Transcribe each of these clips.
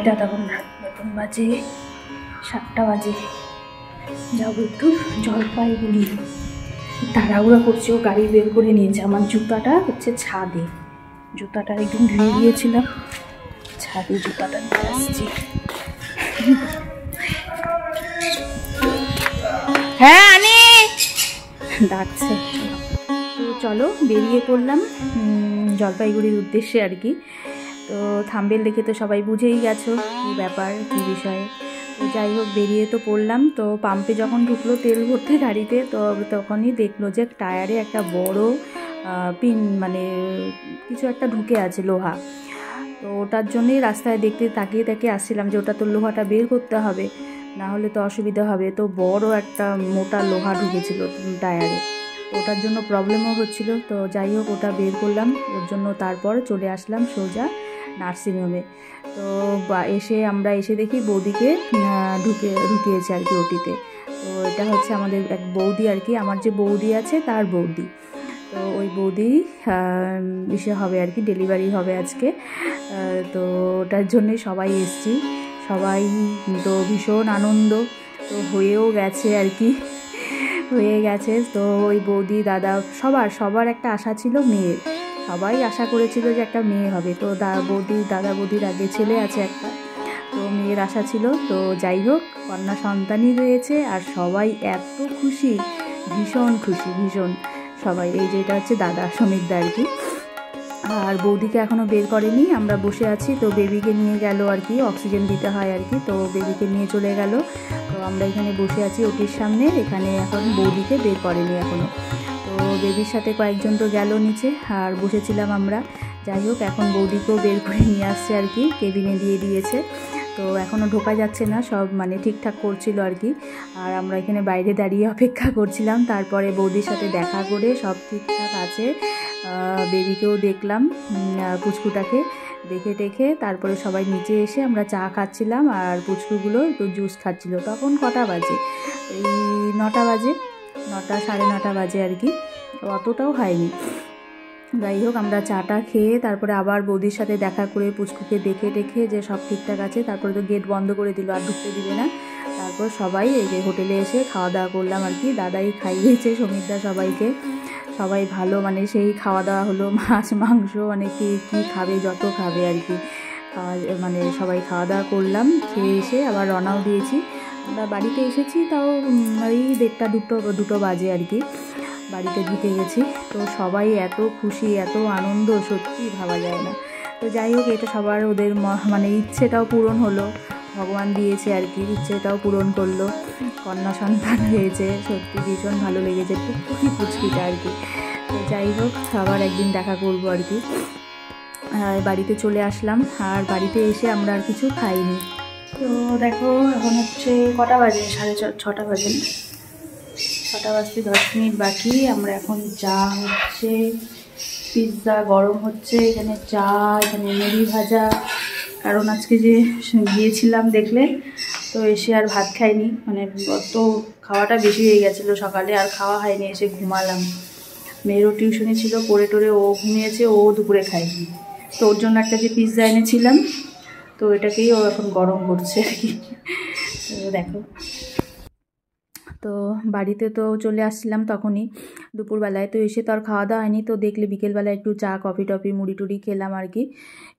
ঘড়িটা তখন এখন বাজে 7টা বাজে। যাবো একটু জলপাইগুড়ি। তাড়াহুড়া করছে, ও গাড়ি বের করে নিয়েছে। আমার জুতাটা হচ্ছে ছাদে, জুতাটা একদম ধুয়ে দিয়েছিলাম, ছাদে জুতাটা নিয়ে আসছি। হ্যাঁ আনি ডাকছে। তো চলো বেরিয়ে পড়লাম জলপাইগুড়ির উদ্দেশ্যে আর কি। তো থাম্বেল দেখে তো সবাই বুঝেই গেছো কী ব্যাপার, কী বিষয়ে। তো যাই হোক বেরিয়ে তো পড়লাম। তো পাম্পে যখন ঢুকলো তেল ভরতে গাড়িতে, তো তখনই দেখলো যে টায়ারে একটা বড় পিন মানে কিছু একটা ঢুকে আছে, লোহা। তো ওটার জন্যই রাস্তায় দেখতে তাকিয়ে তাকিয়ে আসছিলাম যে ওটা তো লোহাটা বের করতে হবে, না হলে তো অসুবিধা হবে। তো বড় একটা মোটা লোহা ঢুকেছিল টায়ারে, ওটার জন্য প্রবলেমও হচ্ছিল। তো যাই হোক ওটা বের করলাম ওর জন্য, তারপর চলে আসলাম সোজা নার্সিংহোমে। তো আমরা এসে দেখি বৌদিকে ঢুকিয়েছে আর কি ওটিতে। তো এটা হচ্ছে আমাদের এক বৌদি আর কি, আমার যে বৌদি আছে তার বৌদি। তো ওই বৌদি বিষয় হবে আর কি, ডেলিভারি হবে আজকে। তো ওটার জন্যই সবাই এসছি, সবাই তো ভীষণ আনন্দ। তো হয়েও গেছে আর কি, হয়ে গেছে। তো ওই বৌদি দাদা সবার একটা আশা ছিল মেয়ের, সবাই আশা করেছিল যে একটা মেয়ে হবে। তো দাদা বৌদির আগে ছেলে আছে একটা, তো মেয়ের আশা ছিল। তো যাই হোক কন্যা সন্তানই হয়েছে, আর সবাই এত খুশি, ভীষণ খুশি ভীষণ সবাই। এই যে এটা হচ্ছে দাদা সমীরদা আর কি। আর বৌদিকে এখনও বের করেনি, আমরা বসে আছি। তো বেবিকে নিয়ে গেল আর কি, অক্সিজেন দিতে হয় আর কি। তো বেবিকে নিয়ে চলে গেল। তো আমরা এখানে বসে আছি ওটির সামনে, এখানে এখন বৌদিকে বের করেনি এখনও। তো বেবির সাথে কয়েকজন তো গেল নিচে, আর বসেছিলাম আমরা। যাই হোক এখন বৌদিকেও বের করে নিয়ে আসছে আর কি, কেবিনে দিয়ে দিয়েছে। তো এখনও ঢোকা যাচ্ছে না, সব মানে ঠিকঠাক করছিল আর কি। আর আমরা এখানে বাইরে দাঁড়িয়ে অপেক্ষা করছিলাম। তারপরে বৌদির সাথে দেখা করে সব ঠিকঠাক আছে, বেবিকেও দেখলাম, পুচকুটাকে দেখে টেখে তারপরে সবাই নিচে এসে আমরা চা খাচ্ছিলাম, আর পুচকুগুলো একটু জুস খাচ্ছিল। তখন কটা বাজে, এই 9টা বাজে, 9টা 9:30 বাজে আর কি, অতটাও হয়নি। যাই হোক আমরা চাটা খেয়ে তারপরে আবার বৌদির সাথে দেখা করে পুচকুকে দেখে টেখে যে সব ঠিকঠাক আছে, তারপরে তো গেট বন্ধ করে দিল, আর ঢুকতে দিবে না। তারপর সবাই এই যে হোটেলে এসে খাওয়া দাওয়া করলাম আর কি। দাদাই খাইয়েছে সমীরদা সবাইকে, সবাই ভালো মানে সেই খাওয়া দাওয়া হলো, মাছ মাংস মানে কী খাবে, যত খাবে আর কি মানে সবাই খাওয়া দাওয়া করলাম। খেয়ে এসে আবার রওনাও দিয়েছি। আমরা বাড়িতে এসেছি তাও ওই 1:30 2টো বাজে আর কি, বাড়িতে ঢুকে গেছি। তো সবাই এত খুশি, এত আনন্দ, সত্যি ভাবা যায় না। তো যাই হোক এটা সবার ওদের মানে ইচ্ছেটাও পূরণ হলো, ভগবান দিয়েছে আর কি, ইচ্ছেটাও পূরণ করলো, কন্যা সন্তান হয়েছে। সত্যি ভীষণ ভালো লেগেছে, টুকটুকি পুচকিটা আর কি। তো যাই হোক আবার একদিন দেখা করবো আর কি। বাড়িতে চলে আসলাম, আর বাড়িতে এসে আমরা আর কিছু খাইনি। তো দেখো এখন হচ্ছে কটা বাজে, 6:30 বাজে, 6টা বাজতে 10 মিনিট বাকি। আমরা এখন চা হচ্ছে, পিৎজা গরম হচ্ছে, এখানে চা, এখানে মুড়ি ভাজা। কারণ আজকে যে গিয়েছিলাম দেখলে, তো এসে আর ভাত খাইনি, মানে অত খাওয়াটা বেশি হয়ে গেছিলো সকালে, আর খাওয়া হয়নি, এসে ঘুমালাম। মেয়েরও টিউশনি ছিল, পড়ে টোরে ও ঘুমিয়েছে, ও দুপুরে খায়নি। তো ওর জন্য একটা যে পিৎজা এনেছিলাম, তো এটাকেই ও এখন গরম করছে আর কি। তো দেখো, তো বাড়িতে তো চলে আসছিলাম তখনই দুপুরবেলায়। তো এসে তো আর খাওয়া দাওয়া হয়নি। তো দেখলে বিকেলবেলায় একটু চা কফি টফি মুড়ি টুড়ি খেলাম আর কি।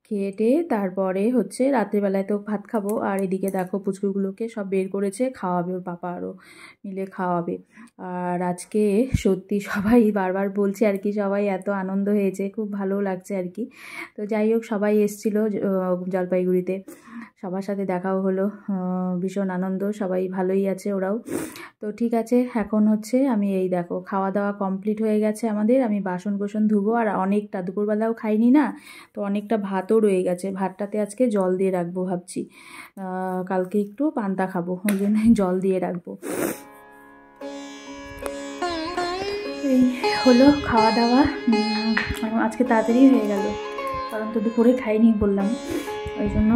খেয়ে তারপরে হচ্ছে রাত্রিবেলায় তো ভাত খাবো। আর এদিকে দেখো পুচকুগুলোকে সব বের করেছে, খাওয়াবে, ওর পাপা আরও মিলে খাওয়াবে। আর আজকে সত্যি সবাই বারবার বলছে আর কি, সবাই এত আনন্দ হয়েছে, খুব ভালো লাগছে আর কি। তো যাই হোক সবাই এসেছিলো জলপাইগুড়িতে, সবার সাথে দেখাও হলো, ভীষণ আনন্দ, সবাই ভালোই আছে ওরাও। তো ঠিক আছে এখন হচ্ছে আমি এই দেখো খাওয়া দাওয়া কমপ্লিট হয়ে গেছে আমাদের, আমি বাসন কোসন ধুবো। আর অনেকটা দুপুরবেলাও খাইনি না, তো অনেকটা ভাতও রয়ে গেছে, ভাতটাতে আজকে জল দিয়ে রাখবো ভাবছি, কালকে একটু পান্তা খাবো, ওই জন্য জল দিয়ে রাখবো। এই হলো খাওয়া দাওয়া, আজকে তাড়াতাড়ি হয়ে গেল, কারণ তো দুপুরে খাইনি বললাম, ওই জন্য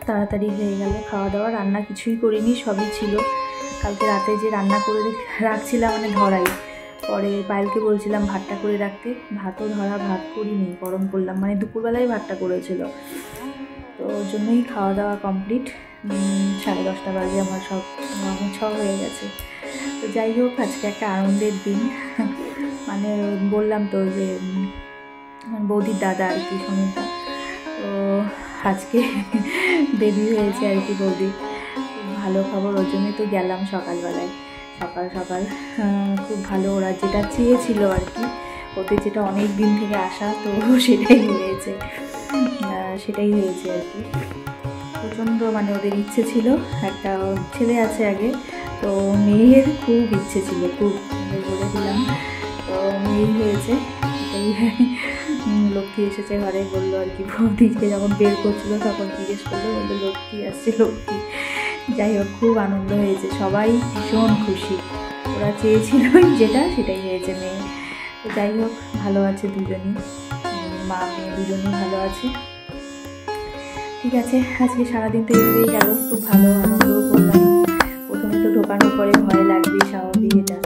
তাড়াতাড়ি হয়ে গেল খাওয়া দাওয়া। রান্না কিছুই করিনি, সবই ছিল কালকে রাতে যে রান্না করে রাখছিলাম, মানে ধরাই, পরে পায়েলকে বলছিলাম ভাতটা করে রাখতে, ভাতও ধরা, ভাত করিনি, গরম করলাম, মানে দুপুরবেলায় ভাতটা করেছিল। তো ওর জন্যই খাওয়া দাওয়া কমপ্লিট। 10:30 বাজে, আমার সব হয়ে গেছে। তো যাই হোক, আজকে একটা আনন্দের দিন। মানে বললাম তো যে বৌদির দাদা আর কি, সুমিতা, তো আজকে বেবি হয়েছে আর কি বৌদির। ভালো খবর, ওর জন্যই তো গেলাম সকালবেলায়, সকাল সকাল। খুব ভালো, ওরা যেটা চেয়েছিল আর কি, ওদের যেটা অনেক দিন থেকে আসা, তো সেটাই হয়েছে আর কি। প্রচণ্ড মানে ওদের ইচ্ছে ছিল, একটা ছেলে আছে আগে, তো মেয়ের খুব ইচ্ছে ছিল, খুব বলে দিলাম, তো মেয়েই হয়েছে। এটাই লক্ষ্মী এসেছে ঘরে, বললো আর কি, বৌদিকে যখন বের করছিল তখন জিজ্ঞেস করলো, বললো লক্ষ্মী আসছে, লক্ষ্মী। যাই হোক, খুব আনন্দ হয়েছে, সবাই ভীষণ খুশি। ওরা চেয়েছিল যেটা, সেটাই হয়েছে মেয়ে। তো যাই হোক, ভালো আছে দুজনই, মা মেয়ে দুজনই ভালো আছে। ঠিক আছে, আজকে সারাদিন তো এভাবেই গেল, খুব ভালো আনন্দও করলাম। প্রথমে তো ঢোকানোর পরে ভয় লাগবে, স্বাভাবিক এটা।